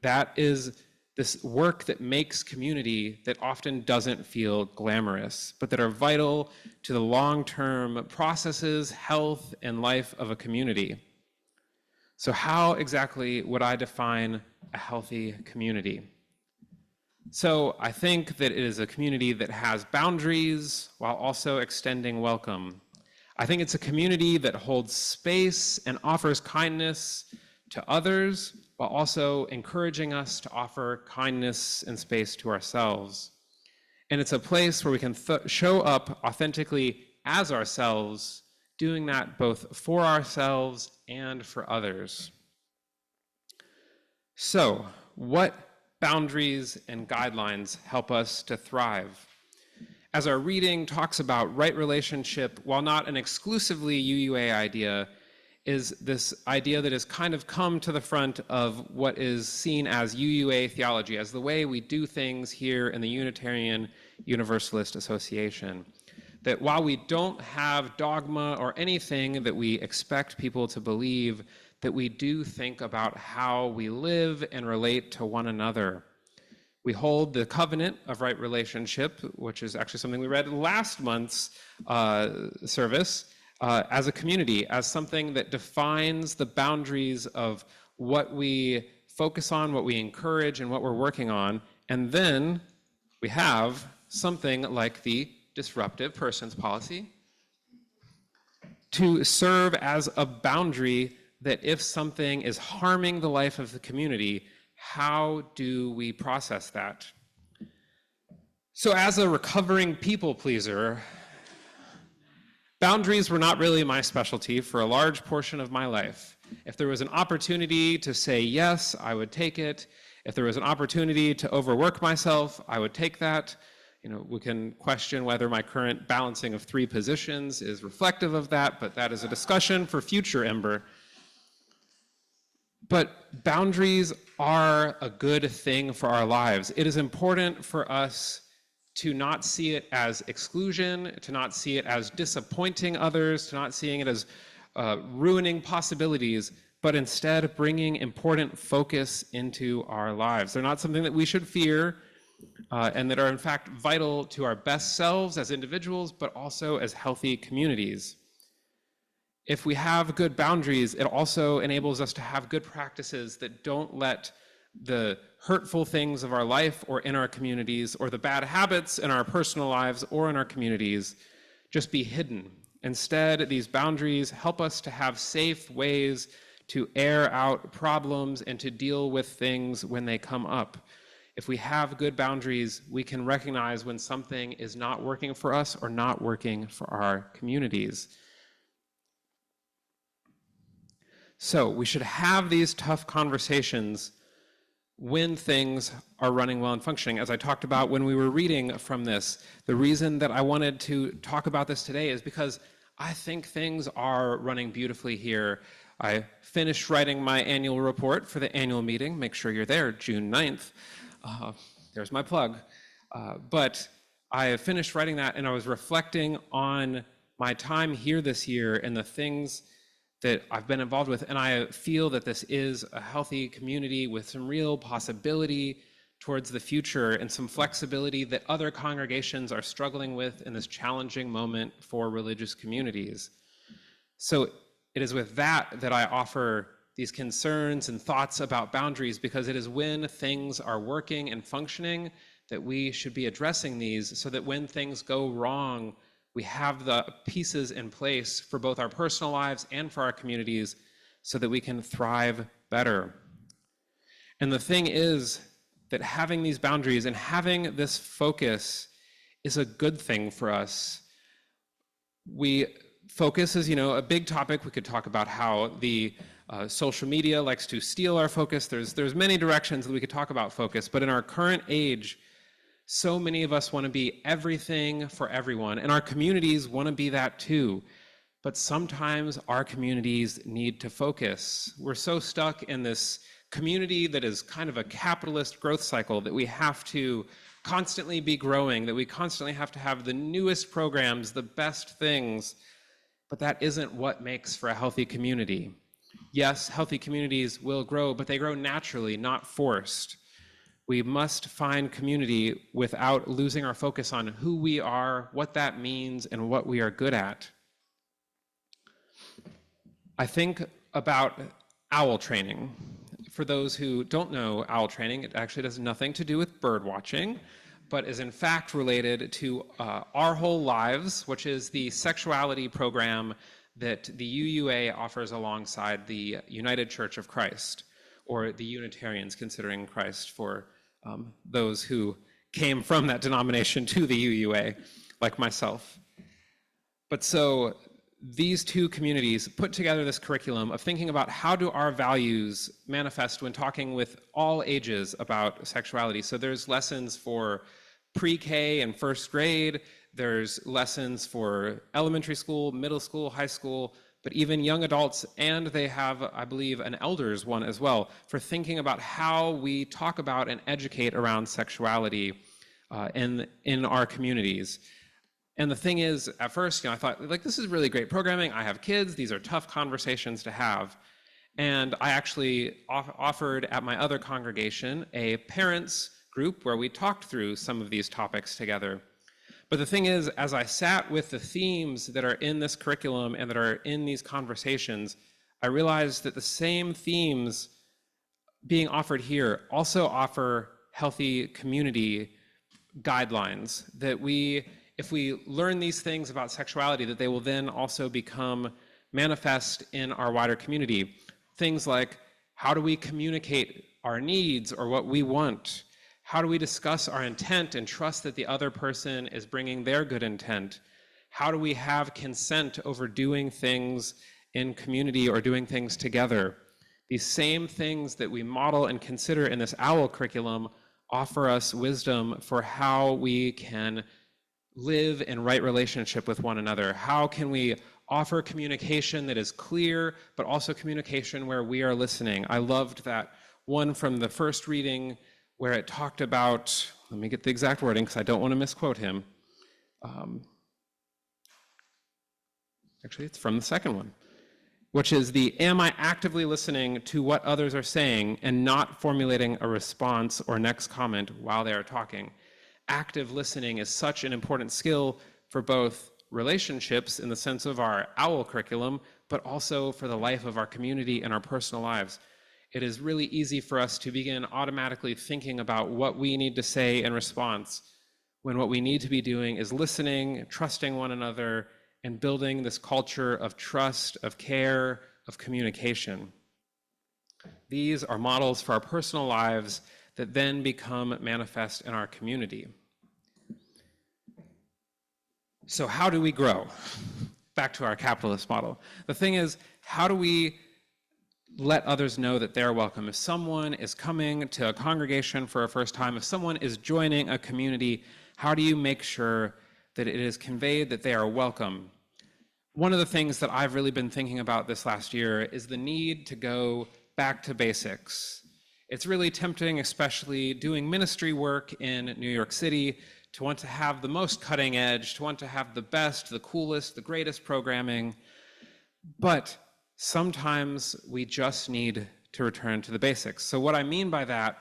That is this work that makes community that often doesn't feel glamorous, but that are vital to the long-term processes, health, and life of a community. So how exactly would I define a healthy community? So I think that it is a community that has boundaries while also extending welcome. I think it's a community that holds space and offers kindness to others while also encouraging us to offer kindness and space to ourselves. And it's a place where we can show up authentically as ourselves, doing that both for ourselves and for others. So, what boundaries and guidelines help us to thrive? As our reading talks about right relationship, while not an exclusively UUA idea, is this idea that has kind of come to the front of what is seen as UUA theology, as the way we do things here in the Unitarian Universalist Association. That while we don't have dogma or anything that we expect people to believe, that we do think about how we live and relate to one another. We hold the covenant of right relationship, which is actually something we read last month's service, as a community, as something that defines the boundaries of what we focus on, what we encourage, and what we're working on. And then we have something like the disruptive persons policy to serve as a boundary that if something is harming the life of the community, how do we process that? So as a recovering people pleaser, boundaries were not really my specialty for a large portion of my life. If there was an opportunity to say yes, I would take it. If there was an opportunity to overwork myself, I would take that. You know, we can question whether my current balancing of 3 positions is reflective of that, but that is a discussion for future Ember. But boundaries are a good thing for our lives. It is important for us to not see it as exclusion, to not see it as disappointing others, to not seeing it as ruining possibilities, but instead bringing important focus into our lives. They're not something that we should fear, and that are in fact vital to our best selves as individuals, but also as healthy communities. If we have good boundaries, it also enables us to have good practices that don't let the hurtful things of our life or in our communities, or the bad habits in our personal lives or in our communities, just be hidden. Instead, these boundaries help us to have safe ways to air out problems and to deal with things when they come up. If we have good boundaries, we can recognize when something is not working for us or not working for our communities. So we should have these tough conversations when things are running well and functioning. As I talked about when we were reading from this, the reason that I wanted to talk about this today is because I think things are running beautifully here. I finished writing my annual report for the annual meeting. Make sure you're there, June 9th. There's my plug. But I finished writing that, and I was reflecting on my time here this year and the things that I've been involved with, and I feel that this is a healthy community with some real possibility towards the future and some flexibility that other congregations are struggling with in this challenging moment for religious communities. So it is with that that I offer these concerns and thoughts about boundaries, because it is when things are working and functioning that we should be addressing these, so that when things go wrong, we have the pieces in place for both our personal lives and for our communities so that we can thrive better. And the thing is that having these boundaries and having this focus is a good thing for us. We focus is, a big topic. We could talk about how the social media likes to steal our focus. There's many directions that we could talk about focus, but in our current age, so many of us want to be everything for everyone, and our communities want to be that too. But sometimes our communities need to focus. We're so stuck in this community that is kind of a capitalist growth cycle that we have to constantly be growing, that we constantly have to have the newest programs, the best things, but that isn't what makes for a healthy community. Yes, healthy communities will grow, but they grow naturally, not forced. We must find community without losing our focus on who we are, what that means, and what we are good at. I think about owl training. For those who don't know owl training, it actually has nothing to do with bird watching, but is in fact related to Our Whole Lives, which is the sexuality program that the UUA offers alongside the United Church of Christ, or the Unitarians considering Christ for those who came from that denomination to the UUA, like myself. But so these two communities put together this curriculum of thinking about how do our values manifest when talking with all ages about sexuality. So there's lessons for pre-K and first grade, there's lessons for elementary school, middle school, high school, but even young adults, and they have, I believe, an elders one as well, for thinking about how we talk about and educate around sexuality in our communities. And the thing is, at first, I thought, this is really great programming. I have kids. These are tough conversations to have. And I actually offered at my other congregation a parents group where we talked through some of these topics together. But the thing is, as I sat with the themes that are in this curriculum and that are in these conversations, I realized that the same themes being offered here also offer healthy community guidelines, that if we learn these things about sexuality, that they will then also become manifest in our wider community. Things like, how do we communicate our needs or what we want? How do we discuss our intent and trust that the other person is bringing their good intent? How do we have consent over doing things in community or doing things together? These same things that we model and consider in this OWL curriculum offer us wisdom for how we can live in right relationship with one another. How can we offer communication that is clear, but also communication where we are listening? I loved that one from the first reading where it talked about, let me get the exact wording because I don't want to misquote him. Actually, it's from the second one, which is am I actively listening to what others are saying and not formulating a response or next comment while they are talking? Active listening is such an important skill for both relationships in the sense of our OWL curriculum, but also for the life of our community and our personal lives. It is really easy for us to begin automatically thinking about what we need to say in response, when what we need to be doing is listening, trusting one another, and building this culture of trust, of care, of communication. These are models for our personal lives that then become manifest in our community. So how do we grow? Back to our capitalist model. The thing is, how do we let others know that they're welcome? If someone is coming to a congregation for a first time, if someone is joining a community, how do you make sure that it is conveyed that they are welcome? One of the things that I've really been thinking about this last year is the need to go back to basics. It's really tempting, especially doing ministry work in New York City, to want to have the most cutting edge, to want to have the best, the coolest, the greatest programming. But sometimes we just need to return to the basics. So what I mean by that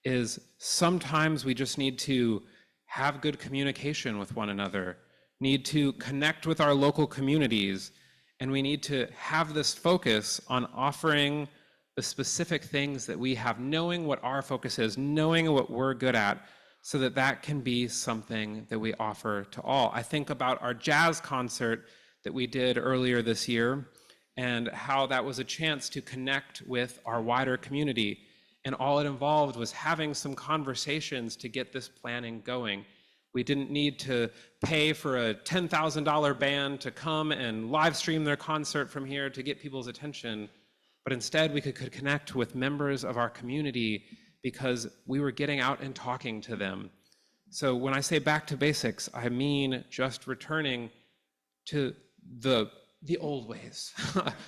is sometimes we just need to have good communication with one another, need to connect with our local communities, and we need to have this focus on offering the specific things that we have, knowing what our focus is, knowing what we're good at, so that that can be something that we offer to all. I think about our jazz concert that we did earlier this year and how that was a chance to connect with our wider community. And all it involved was having some conversations to get this planning going. We didn't need to pay for a $10,000 band to come and live stream their concert from here to get people's attention, but instead we could connect with members of our community because we were getting out and talking to them. So when I say back to basics, I mean just returning to the old ways,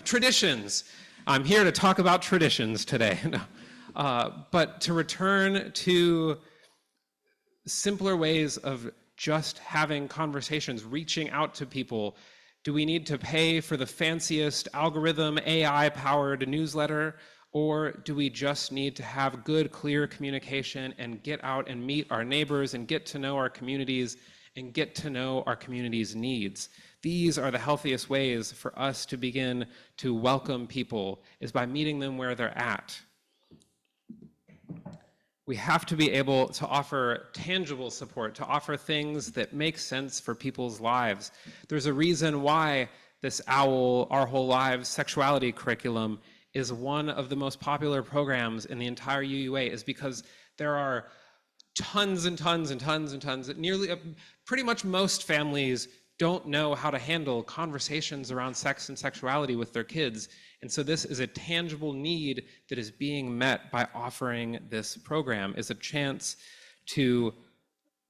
traditions. I'm here to talk about traditions today, but to return to simpler ways of just having conversations, reaching out to people. Do we need to pay for the fanciest algorithm, AI-powered newsletter, or do we just need to have good, clear communication and get out and meet our neighbors and get to know our communities and get to know our community's needs? These are the healthiest ways for us to begin to welcome people, is by meeting them where they're at. We have to be able to offer tangible support, to offer things that make sense for people's lives. There's a reason why this OWL, Our Whole Lives sexuality curriculum is one of the most popular programs in the entire UUA, is because there are tons and tons and tons and tons, pretty much most families don't know how to handle conversations around sex and sexuality with their kids. And so this is a tangible need that is being met by offering this program, is a chance to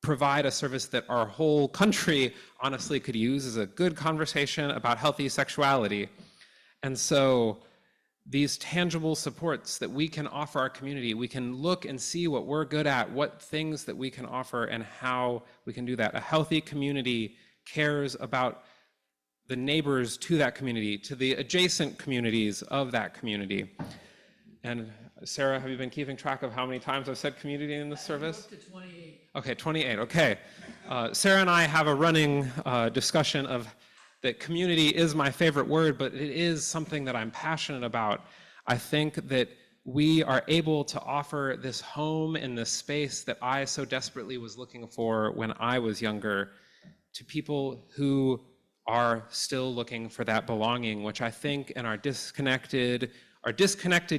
provide a service that our whole country honestly could use, as a good conversation about healthy sexuality. And so these tangible supports that we can offer our community, we can look and see what we're good at, what things that we can offer and how we can do that. A healthy community cares about the neighbors to that community, to the adjacent communities of that community. And Sarah, have you been keeping track of how many times I've said community in this service? Up to 28. Okay, 28, okay. Sarah and I have a running discussion of that community is my favorite word, but it is something that I'm passionate about. I think that we are able to offer this home and this space that I so desperately was looking for when I was younger, to people who are still looking for that belonging, which I think in our disconnected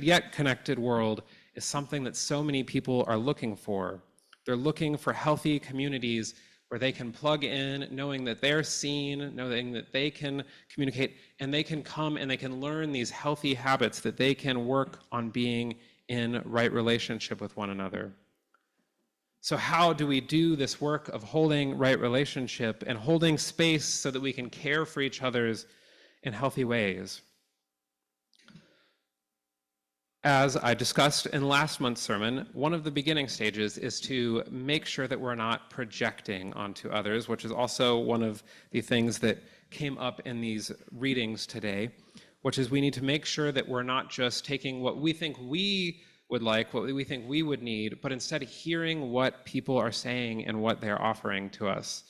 yet connected world is something that so many people are looking for. They're looking for healthy communities where they can plug in, knowing that they're seen, knowing that they can communicate, and they can come and they can learn these healthy habits that they can work on being in right relationship with one another. So how do we do this work of holding right relationship and holding space so that we can care for each other's in healthy ways? As I discussed in last month's sermon, one of the beginning stages is to make sure that we're not projecting onto others, which is also one of the things that came up in these readings today, which is we need to make sure that we're not just taking what we think we would like, what we think we would need, but instead hearing what people are saying and what they're offering to us.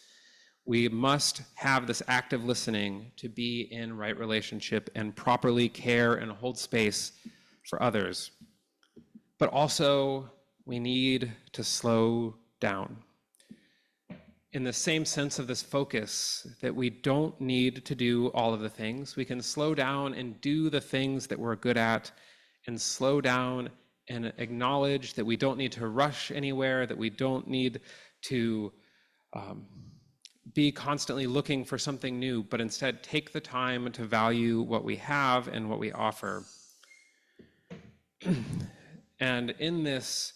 We must have this active listening to be in right relationship and properly care and hold space for others. But also, we need to slow down. In the same sense of this focus, that we don't need to do all of the things. We can slow down and do the things that we're good at, and slow down and acknowledge that we don't need to rush anywhere, that we don't need to be constantly looking for something new, but instead take the time to value what we have and what we offer. And in this,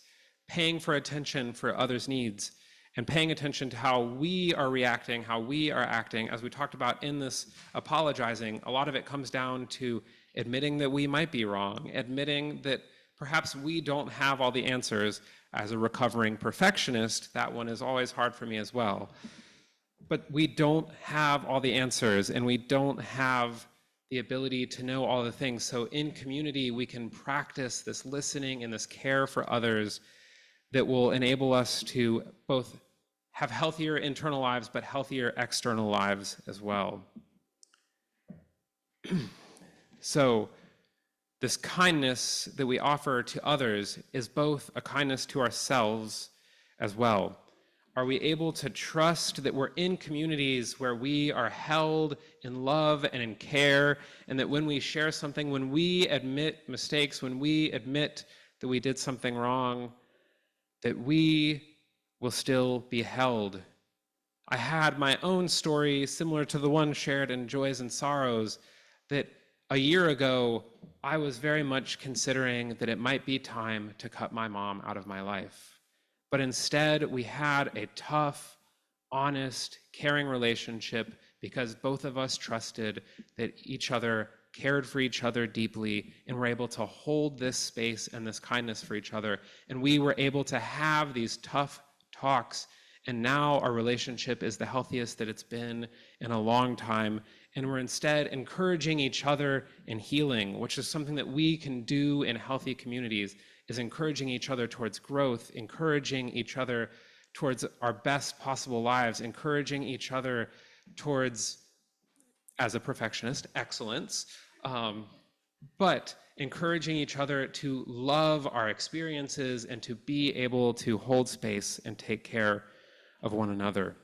paying for attention for others' needs and paying attention to how we are reacting, how we are acting, as we talked about in this apologizing, a lot of it comes down to admitting that we might be wrong, admitting that perhaps we don't have all the answers. As a recovering perfectionist, that one is always hard for me as well. But we don't have all the answers, and we don't have the ability to know all the things. So in community, we can practice this listening and this care for others that will enable us to both have healthier internal lives, but healthier external lives as well. So this kindness that we offer to others is both a kindness to ourselves as well. Are we able to trust that we're in communities where we are held in love and in care, and that when we share something, when we admit mistakes, when we admit that we did something wrong, that we will still be held I had my own story similar to the one shared in Joys and Sorrows, that a year ago, I was very much considering that it might be time to cut my mom out of my life. But instead, we had a tough, honest, caring relationship because both of us trusted that each other cared for each other deeply and were able to hold this space and this kindness for each other. And we were able to have these tough talks. And now our relationship is the healthiest that it's been in a long time. And we're instead encouraging each other in healing, which is something that we can do in healthy communities, is encouraging each other towards growth, encouraging each other towards our best possible lives, encouraging each other towards, as a perfectionist, excellence, but encouraging each other to love our experiences and to be able to hold space and take care of one another.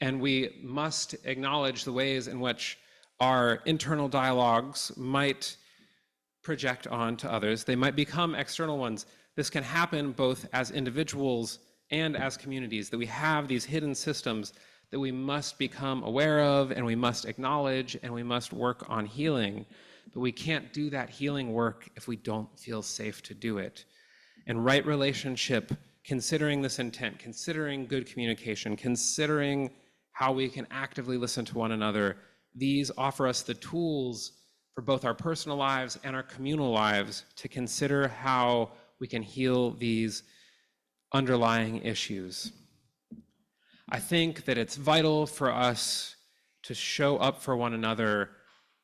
And we must acknowledge the ways in which our internal dialogues might project on to others. They might become external ones. This can happen both as individuals and as communities, that we have these hidden systems that we must become aware of and we must acknowledge and we must work on healing. But we can't do that healing work if we don't feel safe to do it. And right relationship, considering this intent, considering good communication, considering how we can actively listen to one another, these offer us the tools for both our personal lives and our communal lives to consider how we can heal these underlying issues. I think that it's vital for us to show up for one another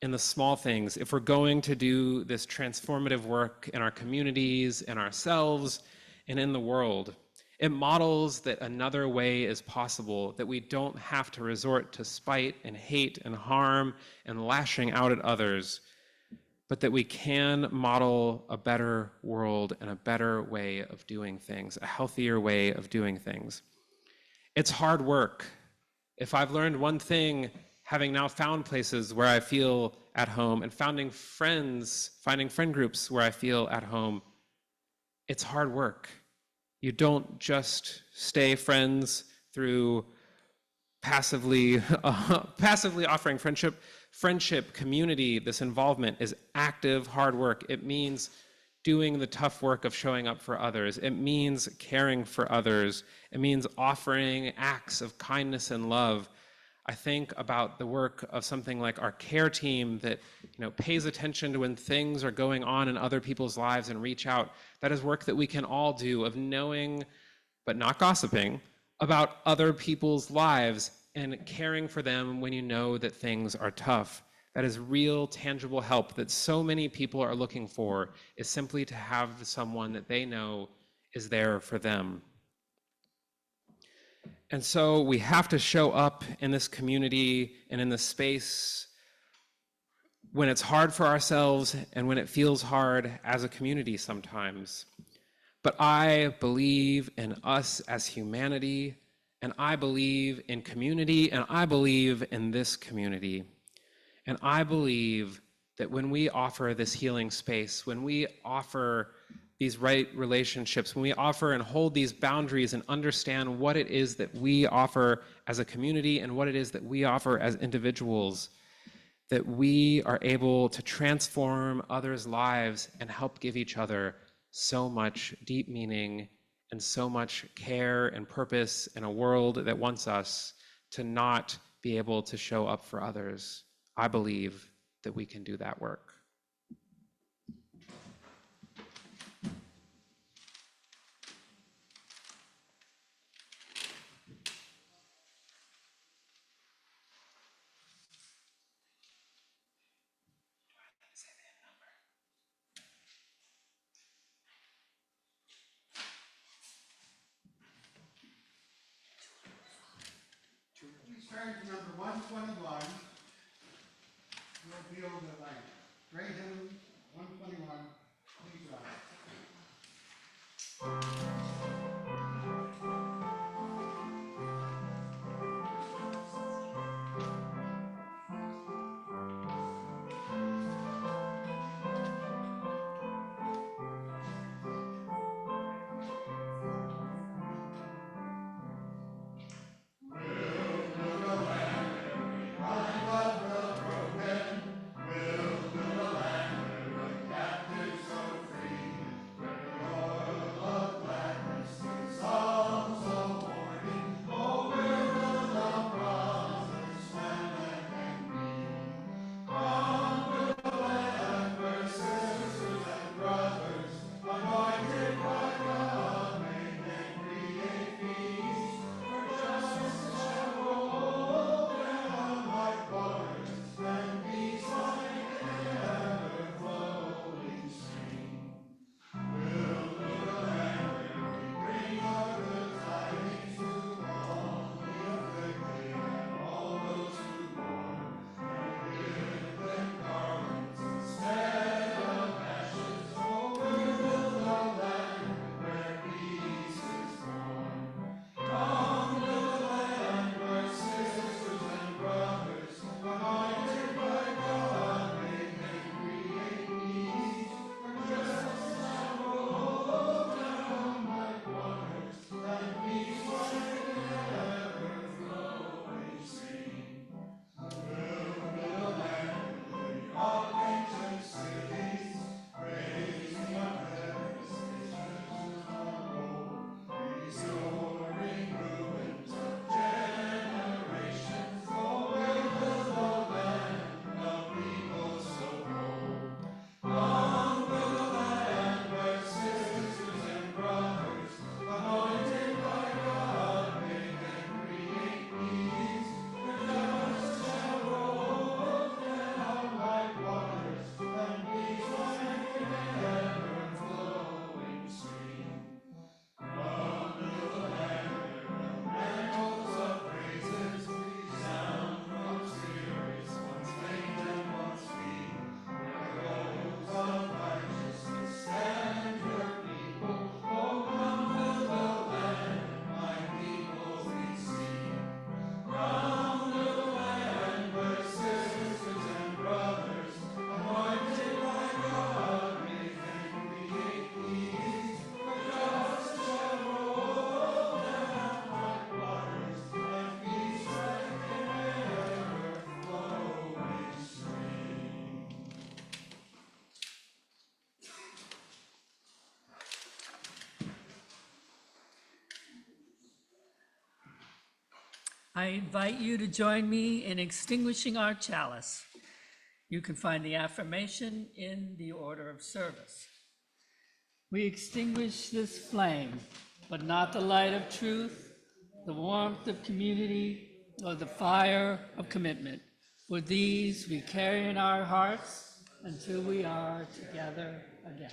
in the small things. If we're going to do this transformative work in our communities, in ourselves, and in the world, it models that another way is possible, that we don't have to resort to spite and hate and harm and lashing out at others, but that we can model a better world and a better way of doing things, a healthier way of doing things. It's hard work. If I've learned one thing, having now found places where I feel at home and finding friend groups where I feel at home, it's hard work. You don't just stay friends through passively offering friendship. Friendship, community, this involvement is active, hard work. It means doing the tough work of showing up for others. It means caring for others. It means offering acts of kindness and love. I think about the work of something like our care team that pays attention to when things are going on in other people's lives and reach out. That is work that we can all do, of knowing, but not gossiping, about other people's lives and caring for them when you know that things are tough. That is real, tangible help that so many people are looking for, is simply to have someone that they know is there for them. And so we have to show up in this community and in this space when it's hard for ourselves and when it feels hard as a community sometimes. But I believe in us as humanity, and I believe in community, and I believe in this community. And I believe that when we offer this healing space, when we offer these right relationships, when we offer and hold these boundaries and understand what it is that we offer as a community and what it is that we offer as individuals, that we are able to transform others' lives and help give each other so much deep meaning and so much care and purpose in a world that wants us to not be able to show up for others. I believe that we can do that work. Please turn to number 121. We'll deal with like Great Hymn 121. Please rise. I invite you to join me in extinguishing our chalice. You can find the affirmation in the order of service. We extinguish this flame, but not the light of truth, the warmth of community, or the fire of commitment. For these we carry in our hearts until we are together again.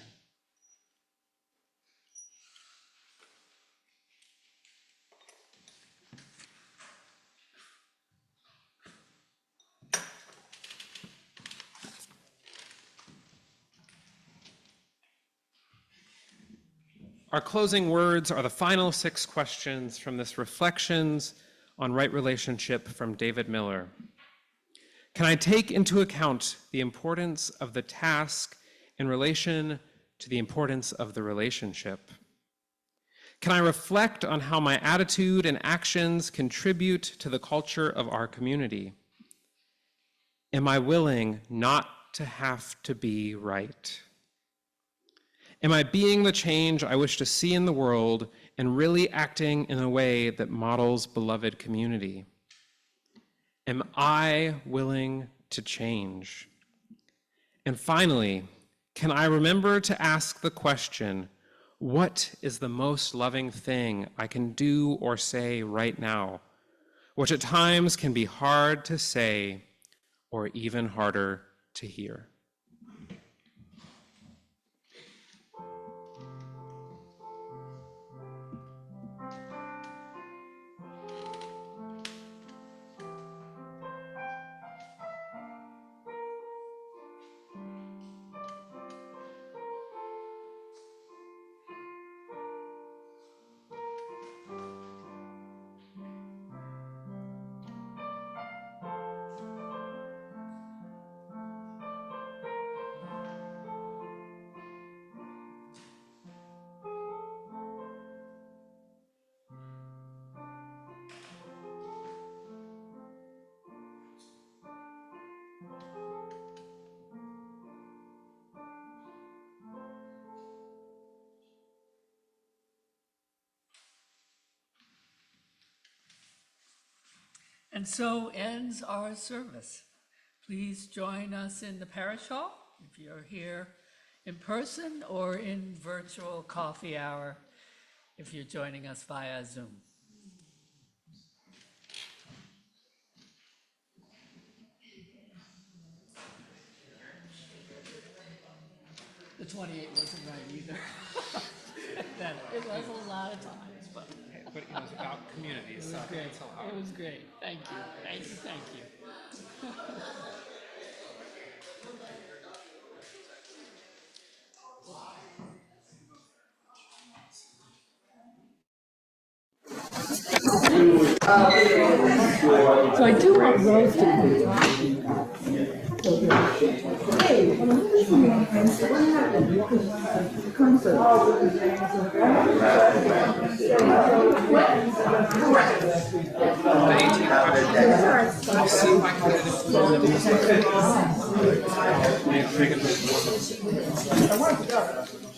Our closing words are the final 6 questions from this Reflections on Right Relationship from David Miller. Can I take into account the importance of the task in relation to the importance of the relationship? Can I reflect on how my attitude and actions contribute to the culture of our community? Am I willing not to have to be right? Am I being the change I wish to see in the world and really acting in a way that models beloved community? Am I willing to change? And finally, can I remember to ask the question, what is the most loving thing I can do or say right now, which at times can be hard to say or even harder to hear? And so ends our service. Please join us in the parish hall if you're here in person, or in virtual coffee hour if you're joining us via Zoom. The 28 wasn't right either. It was a lot of times, but But it was about communities, so great. it's a lot. It was great. Thank you. Thank you. Thank you. So I do want Rose to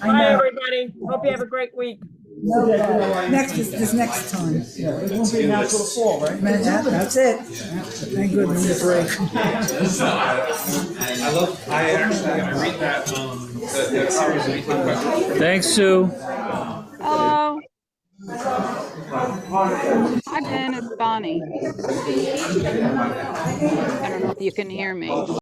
Bye, everybody. Hope you have a great week. Next is this next time. Yeah, it won't be now till the fall, right? That's it. Thank goodness. I read that, the series of 18 questions. Thanks, Sue. Hello. Hi, Ben. It's Bonnie. I don't know if you can hear me.